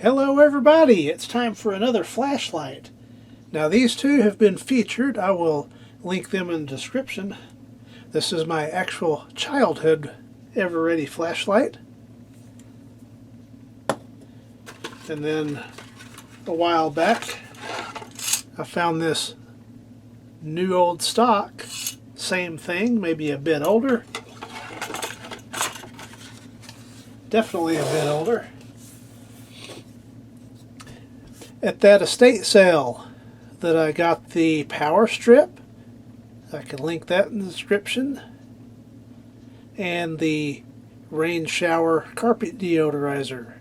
Hello everybody, it's time for another flashlight. Now these two have been featured. I will link them in the description. This is my actual childhood Eveready flashlight. And then a while back I found this new old stock. Same thing, maybe a bit older. Definitely a bit older. At that estate sale that I got the power strip, I can link that in the description, and the rain shower carpet deodorizer.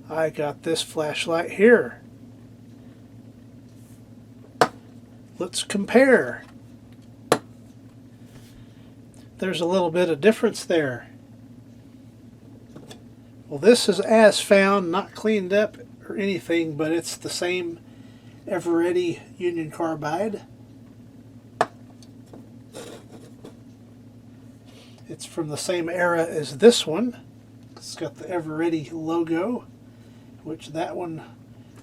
I got this flashlight here. Let's compare. There's a little bit of difference there. Well, this is as found, not cleaned up or anything, but it's the same Eveready Union Carbide. It's from the same era as this one. It's got the Eveready logo, which that one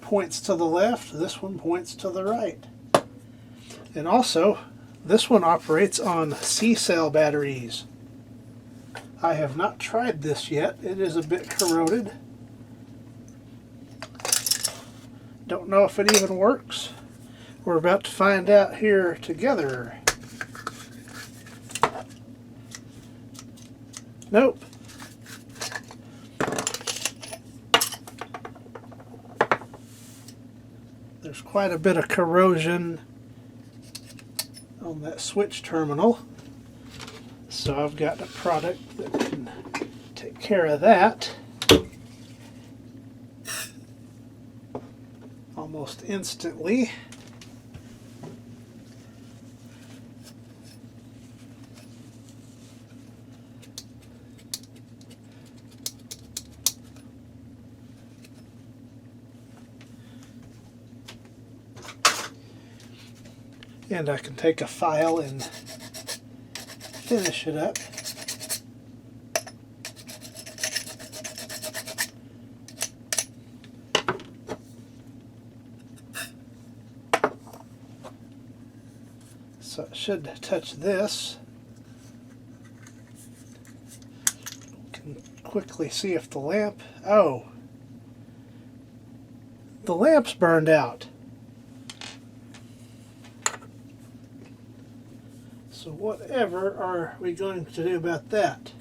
points to the left, this one points to the right. And also, this one operates on C-cell batteries. I have not tried this yet. It is a bit corroded. Don't know if it even works. We're about to find out here together. Nope. There's quite a bit of corrosion on that switch terminal. So I've got a product that can take care of that almost instantly. And I can take a file and finish it up. So it should touch this. Can quickly see if the lamp, oh, the lamp's burned out. So whatever are we going to do about that?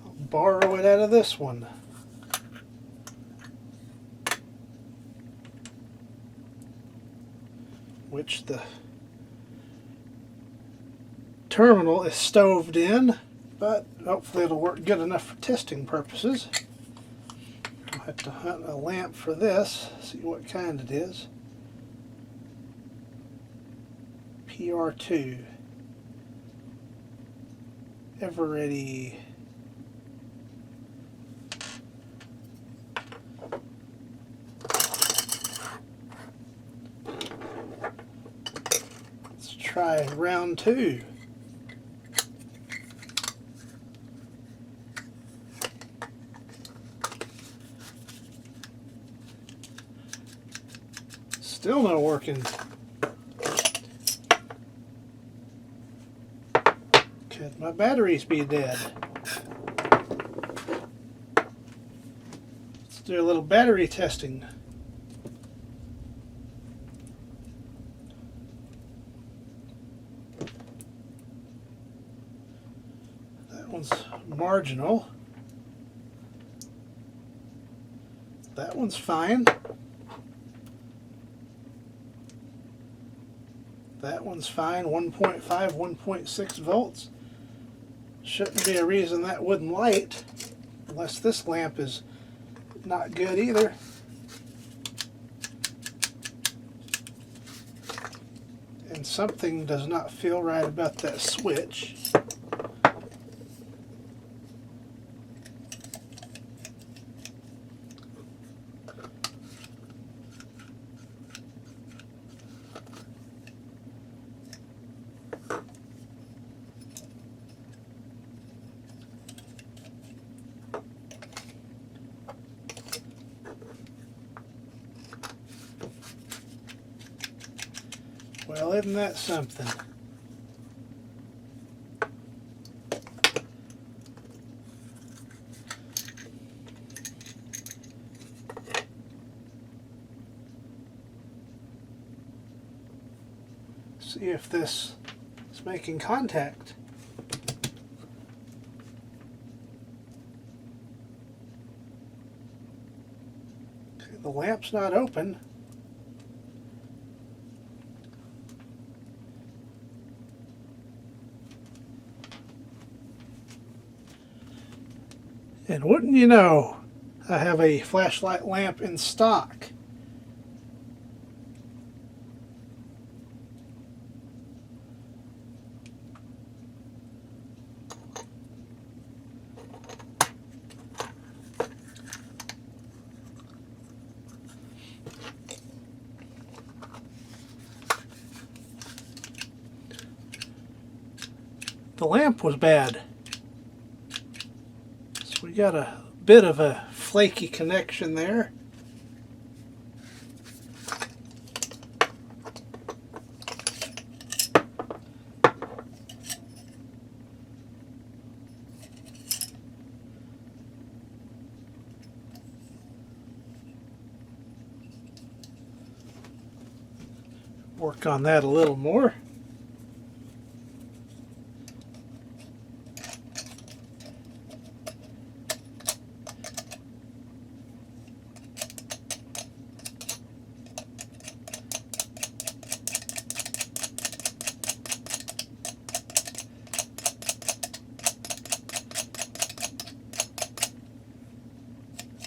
I'll borrow it out of this one. Which the terminal is stoved in, but hopefully it'll work good enough for testing purposes. I'll have to hunt a lamp for this, see what kind it is. PR2 Eveready. Let's try round two. Still not working. Could my batteries be dead? Let's do a little battery testing. That one's marginal. That one's fine. That one's fine, 1.5, 1.6 volts. Shouldn't be a reason that wouldn't light, unless this lamp is not good either. And something does not feel right about that switch. Well, isn't that something? See if this is making contact. Okay, the lamp's not open. And wouldn't you know, I have a flashlight lamp in stock. The lamp was bad. So we got a bit of a flaky connection there. Work on that a little more.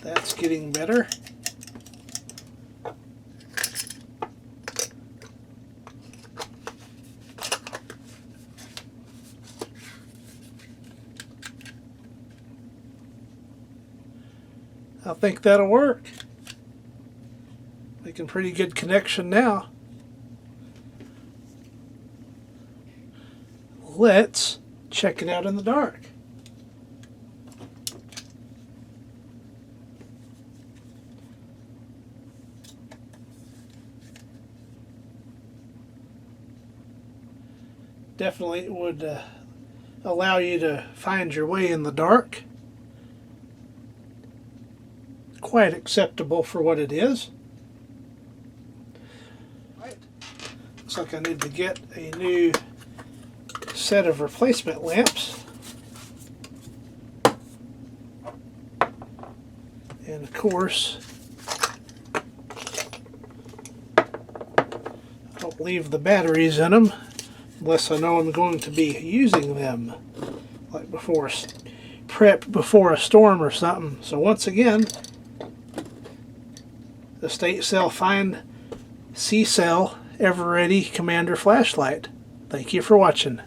That's getting better. I think that'll work. Making pretty good connection now. Let's check it out in the dark. Definitely would allow you to find your way in the dark. Quite acceptable for what it is. Right. Looks like I need to get a new set of replacement lamps. And of course, I don't leave the batteries in them unless I know I'm going to be using them, like before prep before a storm or something. So once again, the State Cell Find C-Cell Eveready Commander flashlight. Thank you for watching.